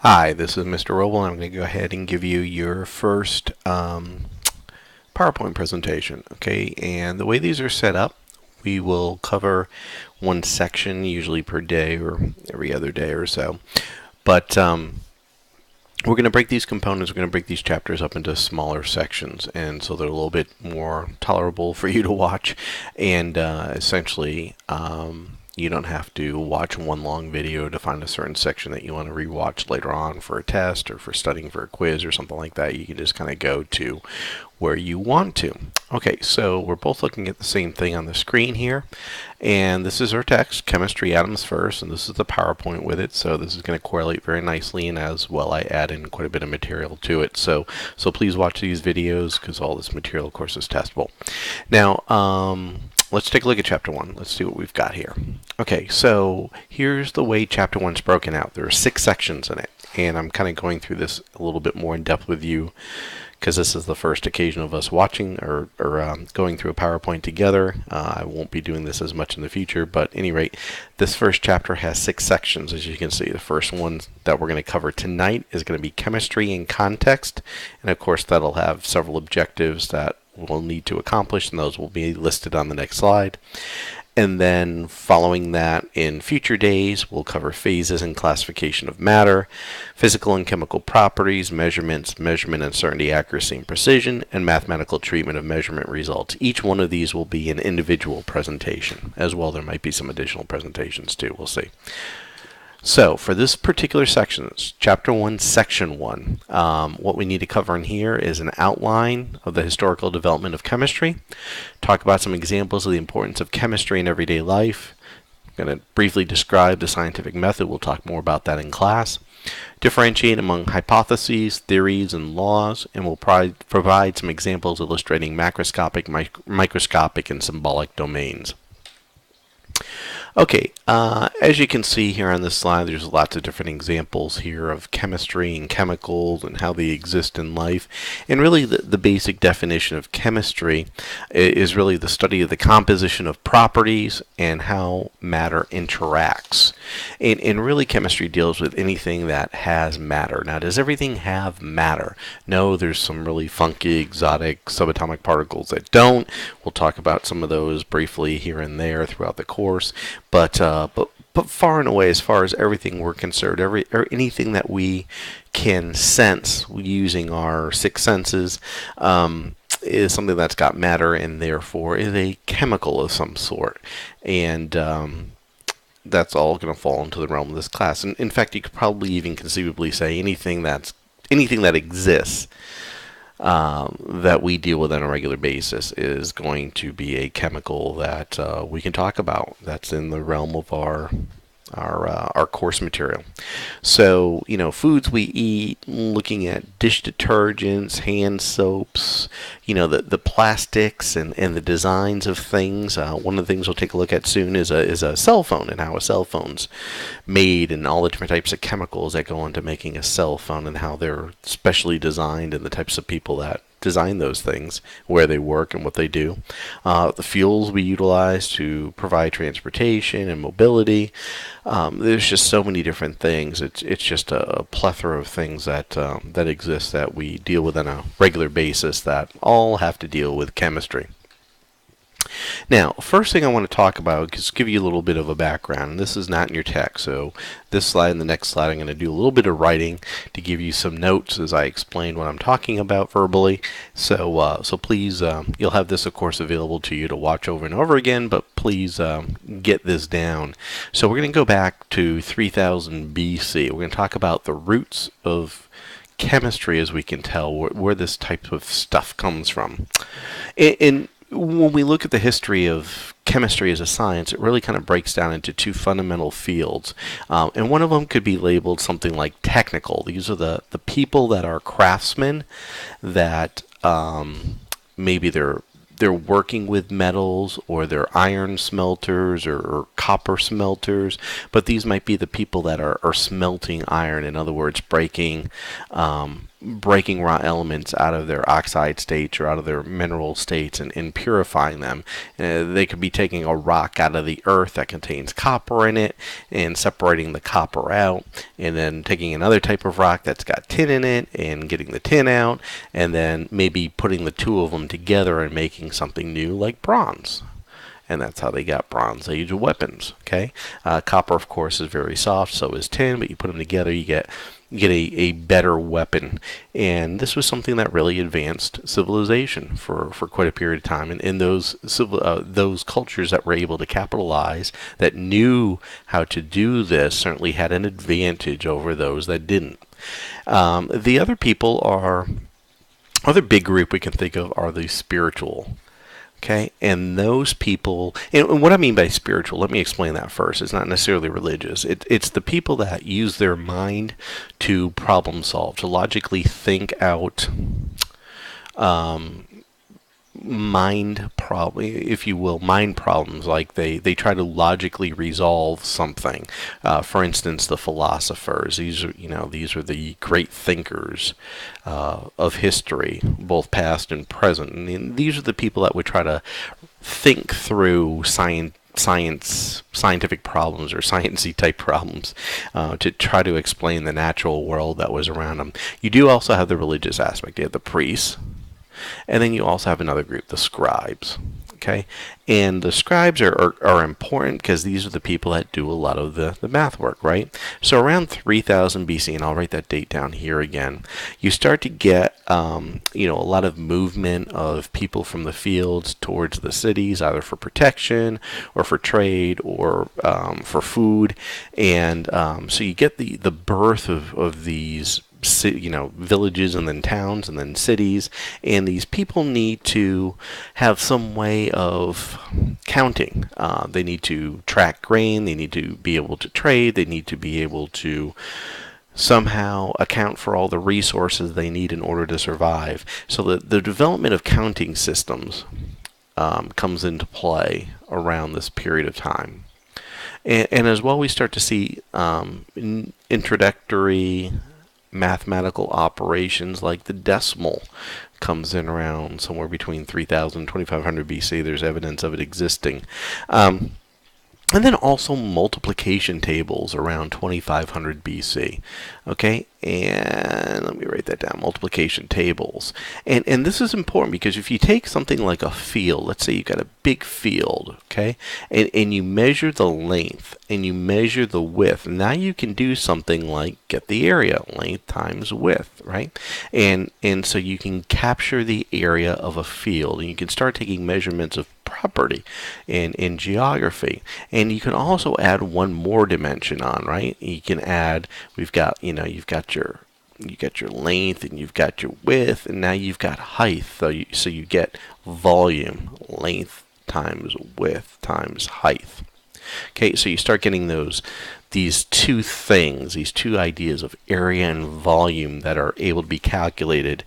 Hi, this is Mr. Roble. I'm going to go ahead and give you your first PowerPoint presentation. Okay, and the way these are set up, we will cover one section usually per day or every other day or so. But we're going to break these components, we're going to break these chapters up into smaller sections, and so they're a little bit more tolerable for you to watch, and essentially you don't have to watch one long video to find a certain section that you want to rewatch later on for a test or for studying for a quiz or something like that. You can just kind of go to where you want to. Okay, so we're both looking at the same thing on the screen here, and this is our text, chemistry atoms first, and this is the PowerPoint with it, so this is going to correlate very nicely, and as well I add in quite a bit of material to it, so please watch these videos because all this material of course is testable. Now let's take a look at chapter 1. Let's see what we've got here. Okay, so here's the way chapter 1 is broken out. There are 6 sections in it, and I'm kind of going through this a little bit more in depth with you because this is the first occasion of us watching or going through a PowerPoint together. I won't be doing this as much in the future, but at any rate, this first chapter has 6 sections, as you can see. The first one that we're going to cover tonight is going to be chemistry in context, and of course that'll have several objectives that we'll need to accomplish, and those will be listed on the next slide. And then following that, in future days, we'll cover phases and classification of matter, physical and chemical properties, measurements, measurement uncertainty, accuracy, and precision, and mathematical treatment of measurement results. Each one of these will be an individual presentation. As well, there might be some additional presentations too, we'll see. So for this particular section, chapter 1, section 1, what we need to cover in here is an outline of the historical development of chemistry, talk about some examples of the importance of chemistry in everyday life. I'm going to briefly describe the scientific method. We'll talk more about that in class. Differentiate among hypotheses, theories, and laws, and we'll provide some examples illustrating macroscopic, microscopic, and symbolic domains. Okay, as you can see here on this slide, there's lots of different examples here of chemistry and chemicals and how they exist in life. And really the basic definition of chemistry is really the study of the composition of properties and how matter interacts. And really chemistry deals with anything that has matter. Now, does everything have matter? No, there's some really funky, exotic subatomic particles that don't. We'll talk about some of those briefly here and there throughout the course. But far and away, as far as everything we're concerned, anything that we can sense using our 6 senses is something that's got matter and therefore is a chemical of some sort. And that's all going to fall into the realm of this class. And in fact, you could probably even conceivably say anything that exists that we deal with on a regular basis is going to be a chemical that we can talk about. That's in the realm of our course material. So, foods we eat, looking at dish detergents, hand soaps, the plastics and the designs of things. One of the things we'll take a look at soon is a cell phone and how a cell phone's made and all the different types of chemicals that go into making a cell phone and how they're specially designed and the types of people that design those things, where they work and what they do. The fuels we utilize to provide transportation and mobility. There's just so many different things. It's just a plethora of things that exist that we deal with on a regular basis that all have to deal with chemistry. Now, first thing I want to talk about is give you a little bit of a background. And this is not in your text, so this slide and the next slide I'm going to do a little bit of writing to give you some notes as I explain what I'm talking about verbally. So please, you'll have this, of course, available to you to watch over and over again, but please get this down. So we're going to go back to 3000 BC. We're going to talk about the roots of chemistry, as we can tell, where this type of stuff comes from. And when we look at the history of chemistry as a science, it really kind of breaks down into 2 fundamental fields. And one of them could be labeled something like technical. These are the people that are craftsmen that maybe they're working with metals, or they're iron smelters or copper smelters, but these might be the people that are smelting iron, in other words, breaking breaking raw elements out of their oxide states or out of their mineral states and purifying them. They could be taking a rock out of the earth that contains copper in it and separating the copper out, and then taking another type of rock that's got tin in it and getting the tin out, and then maybe putting the two of them together and making something new like bronze. And that's how they got Bronze Age weapons. Okay, copper, of course, is very soft, so is tin, but you put them together, you get a better weapon. And this was something that really advanced civilization for quite a period of time. And those cultures that were able to capitalize, that knew how to do this, certainly had an advantage over those that didn't. The other big group we can think of are the spiritual. Okay, and those people, and what I mean by spiritual, let me explain that first. It's not necessarily religious. It's the people that use their mind to problem solve, to logically think out mind problems. Like they try to logically resolve something. For instance, the philosophers. These are the great thinkers of history, both past and present. And these are the people that would try to think through scientific problems or sciencey type problems to try to explain the natural world that was around them. You do also have the religious aspect. You have the priests. And then you also have another group, the scribes. Okay, and the scribes are important because these are the people that do a lot of the math work, right? So around 3000 BC, and I'll write that date down here again, you start to get a lot of movement of people from the fields towards the cities, either for protection or for trade or for food. And so you get the birth of these villages and then towns and then cities, and these people need to have some way of counting. They need to track grain, they need to be able to trade, they need to be able to somehow account for all the resources they need in order to survive. So the development of counting systems comes into play around this period of time. And as well, we start to see introductory mathematical operations like the decimal comes in around somewhere between 3000 and 2500 BC. There's evidence of it existing. And then also multiplication tables around 2500 BC. Okay, and let me write that down, multiplication tables. And this is important because if you take something like a field, let's say you've got a big field, okay, and you measure the length and you measure the width, now you can do something like get the area, length times width, right? And so you can capture the area of a field, and you can start taking measurements of property in geography. And you can also add one more dimension on, right? You can add, you've got your length and you've got your width, and now you've got height. So you get volume, length times width times height. Okay, so you start getting these two things, these two ideas of area and volume that are able to be calculated.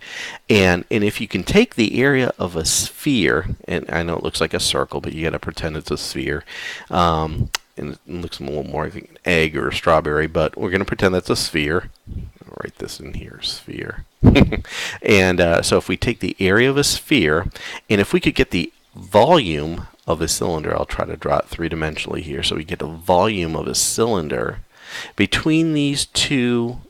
And if you can take the area of a sphere, and I know it looks like a circle, but you got to pretend it's a sphere. And it looks a little more like an egg or a strawberry, but we're going to pretend that's a sphere. I'll write this in here, sphere. And so if we take the area of a sphere, and if we could get the volume of a cylinder, I'll try to draw it three-dimensionally here, so we get the volume of a cylinder. Between these two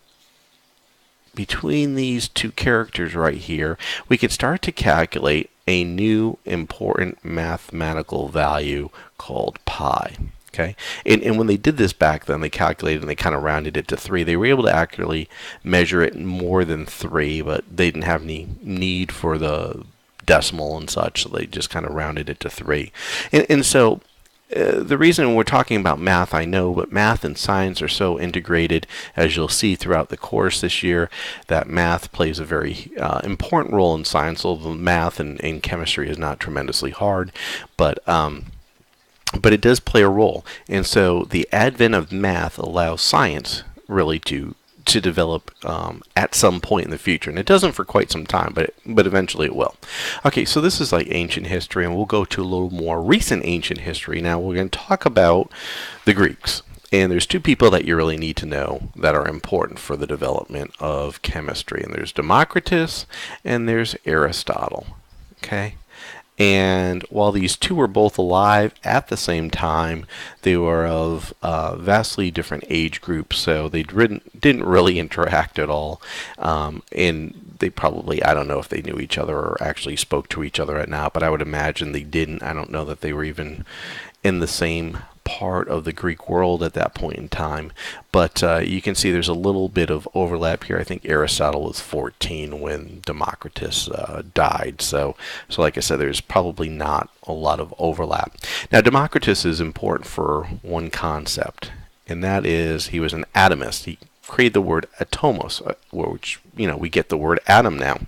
characters right here, we can start to calculate a new important mathematical value called pi. Okay, and when they did this back then, they calculated and they kind of rounded it to 3. They were able to accurately measure it more than 3, but they didn't have any need for the decimal and such, so they just kind of rounded it to 3. And so the reason we're talking about math, I know, but math and science are so integrated, as you'll see throughout the course this year, that math plays a very important role in science. Although math and chemistry is not tremendously hard, but it does play a role. And so the advent of math allows science really to develop at some point in the future, and it doesn't for quite some time, but eventually it will. Okay, so this is like ancient history, and we'll go to a little more recent ancient history now. We're going to talk about the Greeks, And there's two people that you really need to know that are important for the development of chemistry. And there's Democritus and there's Aristotle. Okay? And while these two were both alive at the same time, they were of vastly different age groups, so they didn't really interact at all. And they probably, I don't know if they knew each other or actually spoke to each other at now, but I would imagine they didn't. I don't know that they were even in the same part of the Greek world at that point in time. But you can see there's a little bit of overlap here. I think Aristotle was 14 when Democritus died. So like I said, there's probably not a lot of overlap. Now, Democritus is important for one concept, and that is he was an atomist. He created the word atomos, which we get the word atom now.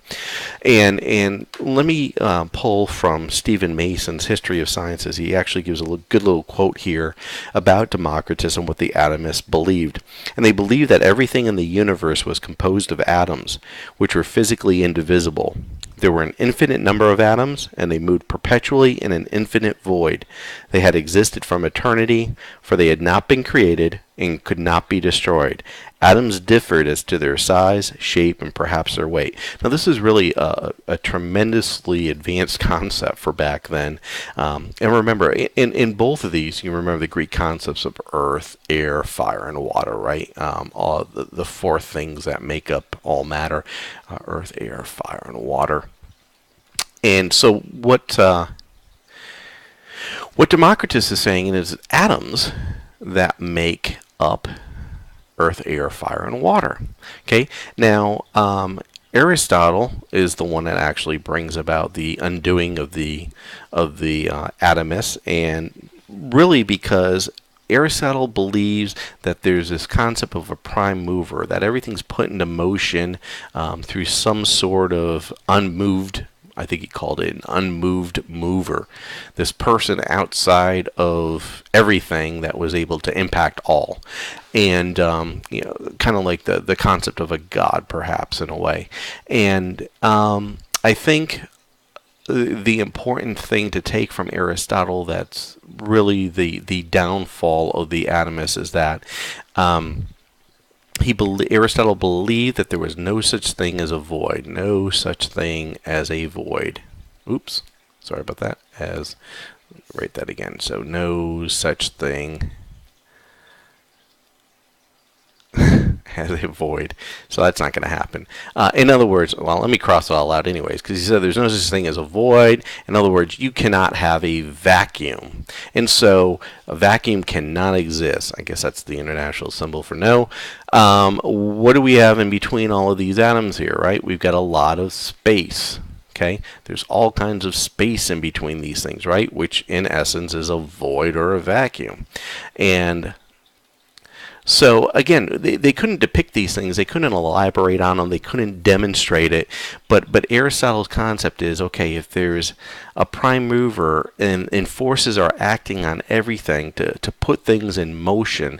And let me pull from Stephen Mason's History of Sciences. He actually gives a good little quote here about Democritus and what the atomists believed. And they believed that everything in the universe was composed of atoms, which were physically indivisible. There were an infinite number of atoms, and they moved perpetually in an infinite void. They had existed from eternity, for they had not been created and could not be destroyed. Atoms differed as to their size, shape, and perhaps their weight. Now, this is really a tremendously advanced concept for back then. And remember, in both of these, you remember the Greek concepts of earth, air, fire, and water, right? All the four things that make up all matter: earth, air, fire, and water. And so what Democritus is saying is atoms that make up earth, air, fire, and water. Okay, now Aristotle is the one that actually brings about the undoing of the atomists, and really because Aristotle believes that there's this concept of a prime mover, that everything's put into motion through some sort of unmoved, I think he called it an unmoved mover, this person outside of everything that was able to impact all. And kind of like the concept of a god, perhaps, in a way. And I think the important thing to take from Aristotle that's really the downfall of the atomists is that Aristotle believed that there was no such thing as a void. No such thing as a void. Oops. Sorry about that. Write that again. So no such thing as a void. So that's not going to happen. In other words, well, let me cross it all out anyways, because he said there's no such thing as a void. In other words, you cannot have a vacuum. And so a vacuum cannot exist. I guess that's the international symbol for no. What do we have in between all of these atoms here, right? We've got a lot of space. Okay, there's all kinds of space in between these things, right? Which in essence is a void or a vacuum. And so again, they couldn't depict these things, they couldn't elaborate on them, they couldn't demonstrate it, but Aristotle's concept is, okay, if there's a prime mover and forces are acting on everything to put things in motion,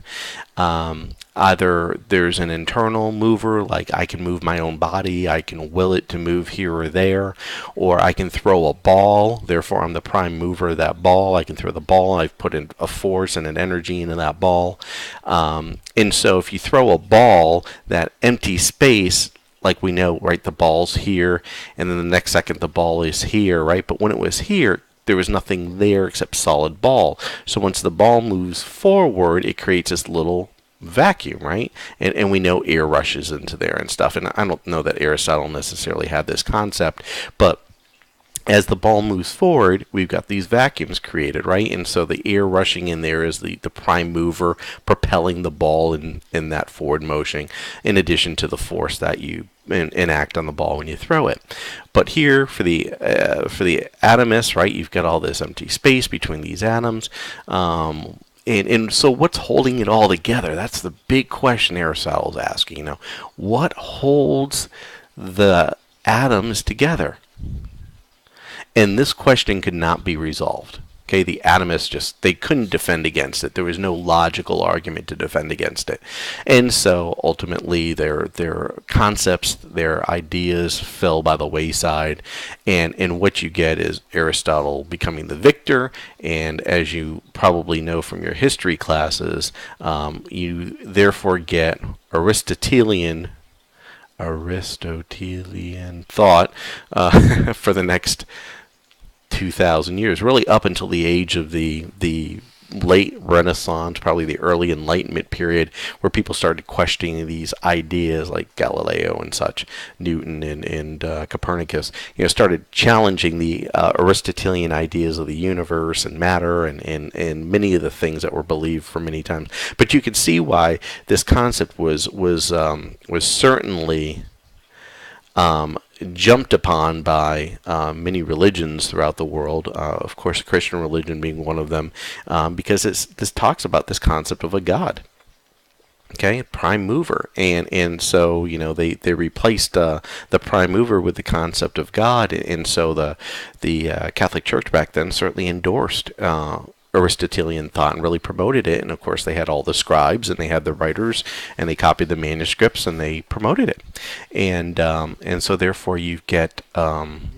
either there's an internal mover, like I can move my own body, I can will it to move here or there, or I can throw a ball, therefore I'm the prime mover of that ball. I can throw the ball, I've put in a force and an energy into that ball. And so if you throw a ball, that empty space, like we know, right, the ball's here, and then the next second the ball is here, right? But when it was here, there was nothing there except solid ball. So once the ball moves forward, it creates this little vacuum, right? And we know air rushes into there and stuff. And I don't know that Aristotle necessarily had this concept, but as the ball moves forward, we've got these vacuums created, right? And so the air rushing in there is the prime mover propelling the ball in that forward motion, in addition to the force that you enact on the ball when you throw it. But here, for the atomists, right, you've got all this empty space between these atoms. And so what's holding it all together? That's the big question Aristotle's asking. You know, what holds the atoms together? And this question could not be resolved. Okay, the atomists they couldn't defend against it. There was no logical argument to defend against it. And so ultimately their concepts, their ideas fell by the wayside, and what you get is Aristotle becoming the victor, and as you probably know from your history classes, you therefore get Aristotelian thought for the next 2,000 years, really up until the age of the late Renaissance, probably the early Enlightenment period, where people started questioning these ideas like Galileo and such, Newton and Copernicus, started challenging the Aristotelian ideas of the universe and matter and many of the things that were believed for many times. But you can see why this concept was certainly jumped upon by many religions throughout the world, of course Christian religion being one of them, because this talks about this concept of a god, okay, prime mover, and so they replaced the prime mover with the concept of God, and so the Catholic Church back then certainly endorsed Aristotelian thought and really promoted it. And of course they had all the scribes and they had the writers and they copied the manuscripts and they promoted it, and so therefore you get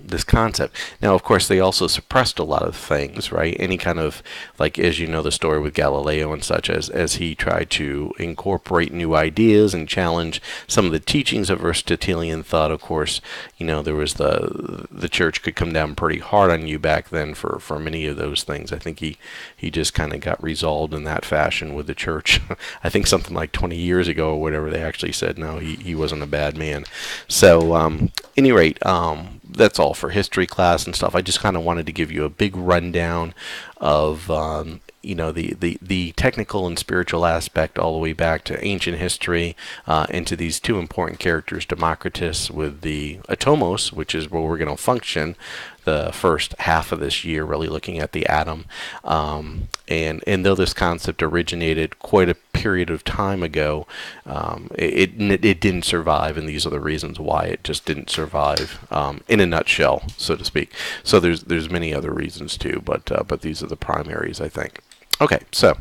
this concept. Now of course they also suppressed a lot of things, right? Any kind of, like, as you know the story with Galileo and such, as he tried to incorporate new ideas and challenge some of the teachings of Aristotelian thought. Of course, there was the church could come down pretty hard on you back then for many of those things. I think he just kind of got resolved in that fashion with the church. I think something like 20 years ago or whatever, they actually said no, he wasn't a bad man. So any rate, that's all for history class and stuff. I just kind of wanted to give you a big rundown of the technical and spiritual aspect all the way back to ancient history, into these two important characters, Democritus with the atomos, which is where we're going to function the first half of this year, really looking at the atom. And though this concept originated quite a period of time ago, it didn't survive, and these are the reasons why it just didn't survive, in a nutshell, so to speak. So there's many other reasons too, but these are the primaries, I think. Okay, so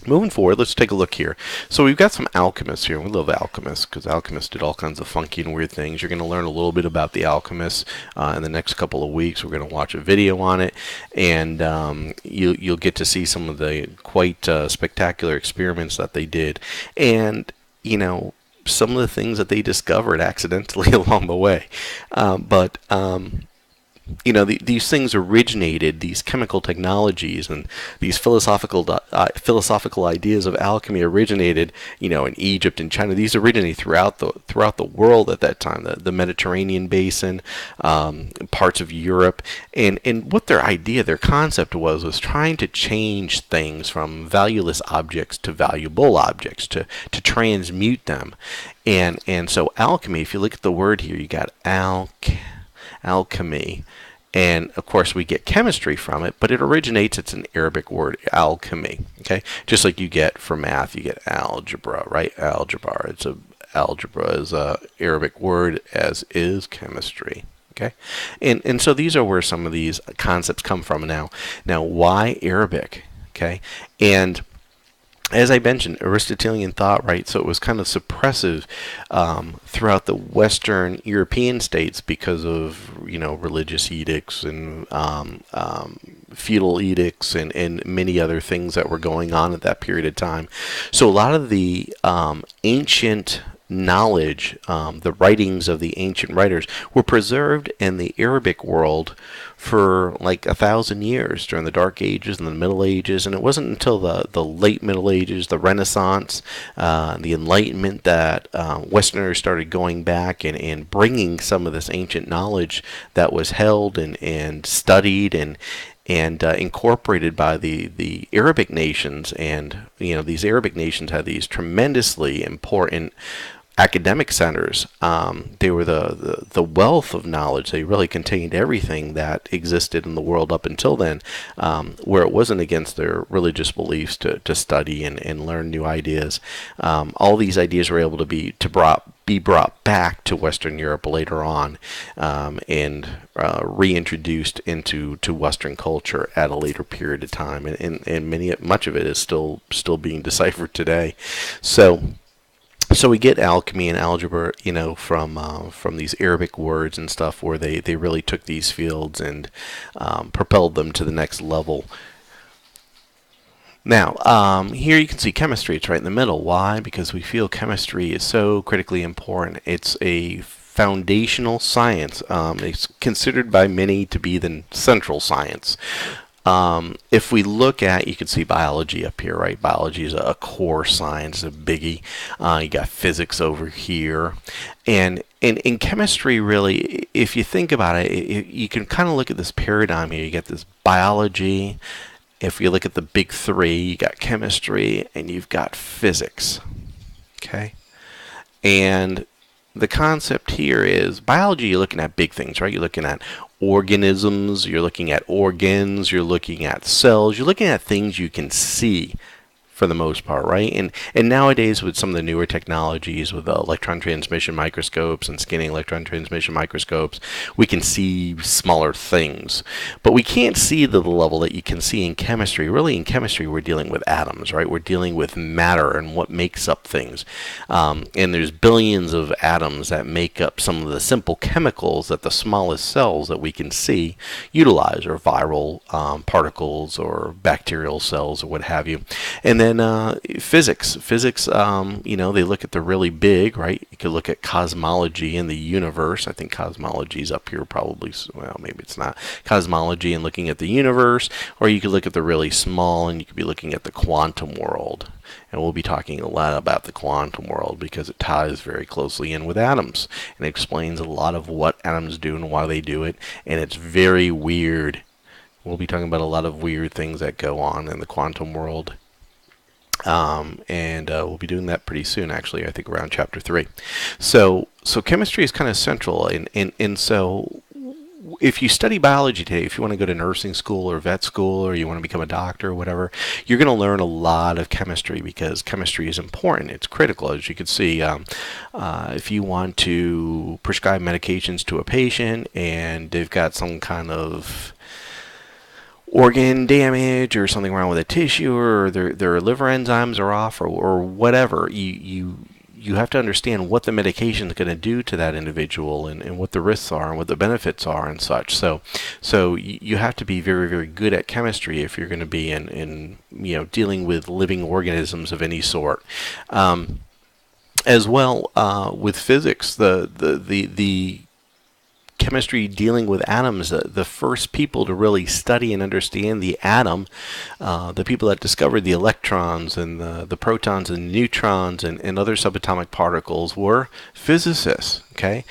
moving forward, let's take a look here. So we've got some alchemists here. We love alchemists because alchemists did all kinds of funky and weird things. You're going to learn a little bit about the alchemists in the next couple of weeks. We're going to watch a video on it, and you'll get to see some of the quite spectacular experiments that they did, and some of the things that they discovered accidentally along the way. These things originated, these chemical technologies and these philosophical ideas of alchemy originated, in Egypt and China. These originated throughout the world at that time, the Mediterranean basin, parts of Europe, and what their concept was trying to change things from valueless objects to valuable objects, to transmute them, and so alchemy. If you look at the word here, you got alchemy, and of course we get chemistry from it, but it's an Arabic word, alchemy, okay? Just like you get for math, you get algebra, right? Algebra is a Arabic word, as is chemistry, okay? And so these are where some of these concepts come from. Now why Arabic, okay? And as I mentioned, Aristotelian thought, right? So it was kind of suppressive throughout the Western European states because of religious edicts and feudal edicts and many other things that were going on at that period of time. So a lot of the ancient knowledge, the writings of the ancient writers, were preserved in the Arabic world for like 1,000 years during the Dark Ages and the Middle Ages, and it wasn't until the late Middle Ages, the Renaissance, the Enlightenment, that Westerners started going back and bringing some of this ancient knowledge that was held and studied and incorporated by the Arabic nations. And these Arabic nations had these tremendously important academic centers. They were the wealth of knowledge. They really contained everything that existed in the world up until then, where it wasn't against their religious beliefs to study and learn new ideas. All these ideas were able to be be brought back to Western Europe later on, and reintroduced into Western culture at a later period of time, and much of it is still being deciphered today. So we get alchemy and algebra, from these Arabic words and stuff, where they really took these fields and propelled them to the next level. Now, here you can see chemistry. It's right in the middle. Why? Because we feel chemistry is so critically important. It's a foundational science. It's considered by many to be the central science. If we look at, you can see biology up here, right? Biology is a core science, a biggie. You got physics over here. And in chemistry, really, if you think about it, you can kind of look at this paradigm here. You get this biology. If you look at the big three, you got chemistry and you've got physics. Okay? And the concept here is biology, you're looking at big things, right? You're looking at organisms, you're looking at organs, you're looking at cells, you're looking at things you can see for the most part, right? And nowadays, with some of the newer technologies, with electron transmission microscopes and scanning electron transmission microscopes, we can see smaller things. But we can't see the level that you can see in chemistry. Really, in chemistry, we're dealing with atoms, right? We're dealing with matter and what makes up things. And there's billions of atoms that make up some of the simple chemicals that the smallest cells that we can see utilize, or viral particles, or bacterial cells, or what have you. And then physics, they look at the really big, right? You could look at cosmology in the universe. I think cosmology is up here probably. Well, maybe it's not. Cosmology and looking at the universe, or you could look at the really small, and you could be looking at the quantum world. And we'll be talking a lot about the quantum world because it ties very closely in with atoms and explains a lot of what atoms do and why they do it. And it's very weird. We'll be talking about a lot of weird things that go on in the quantum world. And we'll be doing that pretty soon, actually, I think around chapter 3. So chemistry is kind of central, and so if you study biology today, if you want to go to nursing school or vet school, or you want to become a doctor or whatever, you're going to learn a lot of chemistry, because chemistry is important. It's critical. As you can see, if you want to prescribe medications to a patient and they've got some kind of organ damage or something wrong with a tissue, or their liver enzymes are off, or whatever, you have to understand what the medication is going to do to that individual, and what the risks are and what the benefits are and such. So you have to be very, very good at chemistry if you're going to be in dealing with living organisms of any sort. As well, with physics, the chemistry dealing with atoms, the first people to really study and understand the atom, the people that discovered the electrons and the protons and neutrons and other subatomic particles, were physicists. Okay,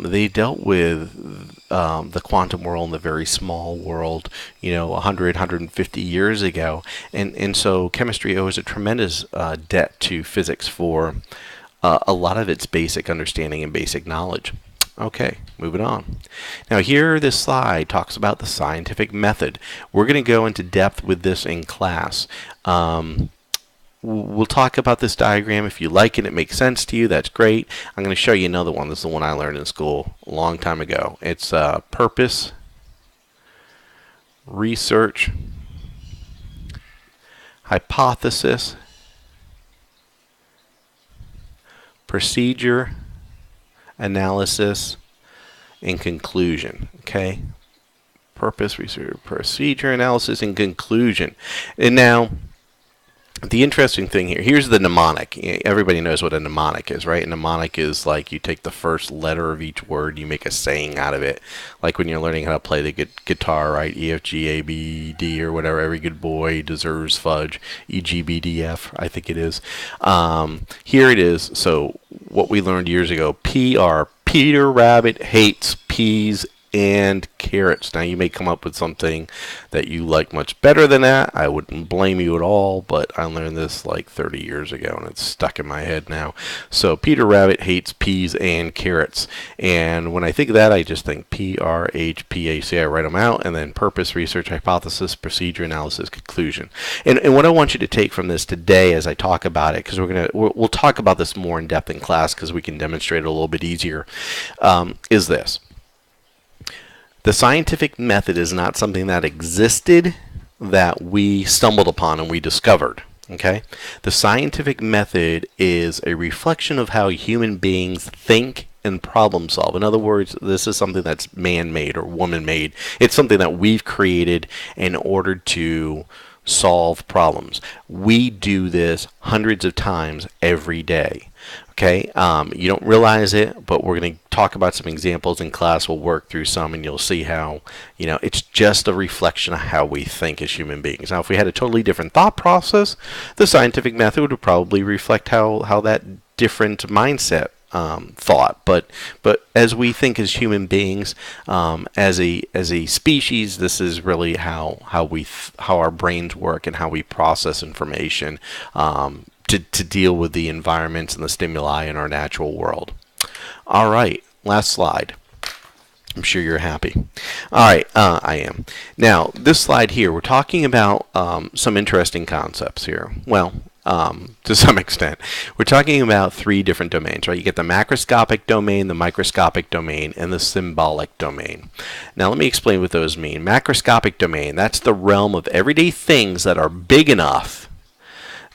they dealt with the quantum world and the very small world, 100, 150 years ago, and so chemistry owes a tremendous debt to physics for a lot of its basic understanding and basic knowledge. Okay, moving on. Now here, this slide talks about the scientific method. We're going to go into depth with this in class. We'll talk about this diagram. If you like it, it makes sense to you, that's great. I'm going to show you another one. This is the one I learned in school a long time ago. It's purpose, research, hypothesis, procedure, analysis, and conclusion. Okay, purpose, research, procedure, analysis, and conclusion. And now, the interesting thing here's the mnemonic. Everybody knows what a mnemonic is, right? A mnemonic is like you take the first letter of each word, you make a saying out of it. Like when you're learning how to play the guitar, right? E, F, G, A, B, D, or whatever. Every good boy deserves fudge. E, G, B, D, F, I think it is. Here it is. So what we learned years ago, PR, Peter Rabbit hates peas and carrots. Now, you may come up with something that you like much better than that. I wouldn't blame you at all, but I learned this like 30 years ago, and it's stuck in my head now. So Peter Rabbit hates peas and carrots. And when I think of that, I just think PRHPAC. I write them out, and then purpose, research, hypothesis, procedure, analysis, conclusion. And what I want you to take from this today as I talk about it, because we'll talk about this more in depth in class because we can demonstrate it a little bit easier, is this. The scientific method is not something that existed, that we stumbled upon and we discovered. Okay? The scientific method is a reflection of how human beings think and problem solve. In other words, this is something that's man-made or woman-made. It's something that we've created in order to solve problems. We do this hundreds of times every day. Okay, you don't realize it, but we're going to talk about some examples in class. We'll work through some, and you'll see how, it's just a reflection of how we think as human beings. Now, if we had a totally different thought process, the scientific method would probably reflect how that different mindset thought. But as we think as human beings, as a species, this is really how our brains work and how we process information. To deal with the environments and the stimuli in our natural world. All right, last slide. I'm sure you're happy. All right, I am. Now, this slide here, we're talking about some interesting concepts here. Well, to some extent. We're talking about 3 different domains, right? You get the macroscopic domain, the microscopic domain, and the symbolic domain. Now, let me explain what those mean. Macroscopic domain, that's the realm of everyday things that are big enough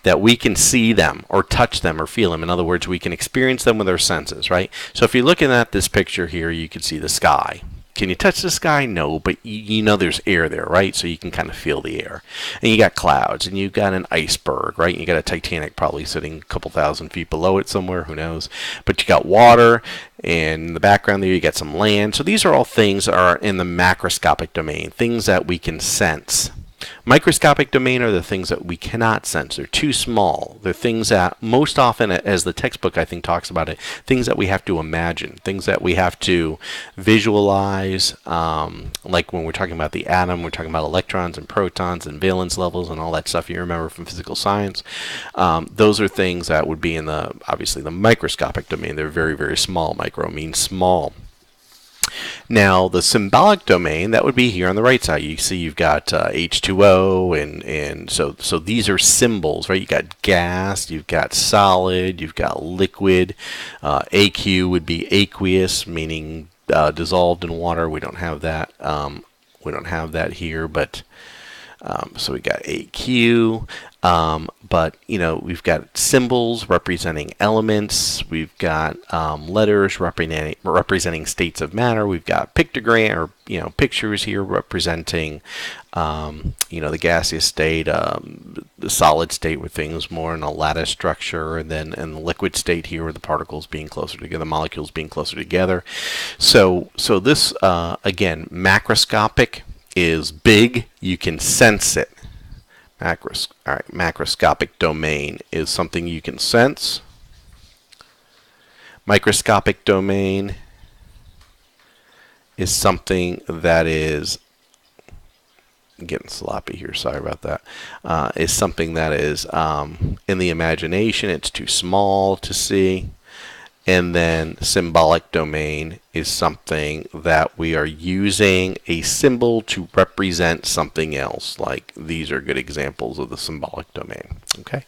that we can see them or touch them or feel them. In other words, we can experience them with our senses, right? So if you're looking at this picture here, you can see the sky. Can you touch the sky? No, but you know there's air there, right? So you can kind of feel the air. And you got clouds, and you've got an iceberg, right? And you got a Titanic probably sitting a couple thousand feet below it somewhere, who knows? But you got water, and in the background there you got some land. So these are all things that are in the macroscopic domain, things that we can sense. Microscopic domain are the things that we cannot sense. They're too small. They're things that most often, as the textbook I think talks about it, things that we have to imagine, things that we have to visualize, like when we're talking about the atom, we're talking about electrons and protons and valence levels and all that stuff you remember from physical science. Those are things that would be in obviously the microscopic domain. They're very, very small. Micro means small. Now, the symbolic domain, that would be here on the right side. You see you've got H2O, and so these are symbols, right? You've got gas, you've got solid, you've got liquid. AQ would be aqueous, meaning dissolved in water. We don't have that. We don't have that here, but so we got AQ. But we've got symbols representing elements. We've got letters representing states of matter. We've got pictogram or pictures here representing the gaseous state, the solid state where things more in a lattice structure, and then in the liquid state here where the particles being closer together, the molecules being closer together. So this again, macroscopic is big. You can sense it. Macroscopic domain is something you can sense. Microscopic domain is something that is, I'm getting sloppy here, sorry about that, is something that is in the imagination. It's too small to see. And then symbolic domain is something that we are using a symbol to represent something else. Like these are good examples of the symbolic domain. Okay,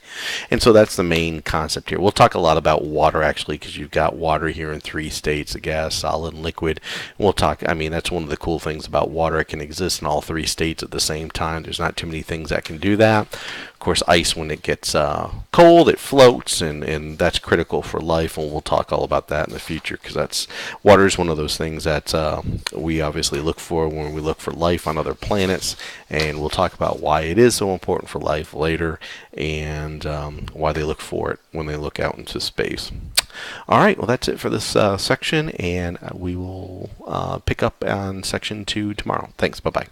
and so that's the main concept here. We'll talk a lot about water actually, because you've got water here in 3 states: a gas, solid, and liquid. We'll talk. I mean, that's one of the cool things about water. It can exist in all 3 states at the same time. There's not too many things that can do that. Of course, ice, when it gets cold, it floats, and that's critical for life. And we'll talk all about that in the future, because water is one of those things that we obviously look for when we look for life on other planets. And we'll talk about why it is so important for life later, and why they look for it when they look out into space. All right, well, that's it for this section, and we will pick up on section 2 tomorrow. Thanks. Bye-bye.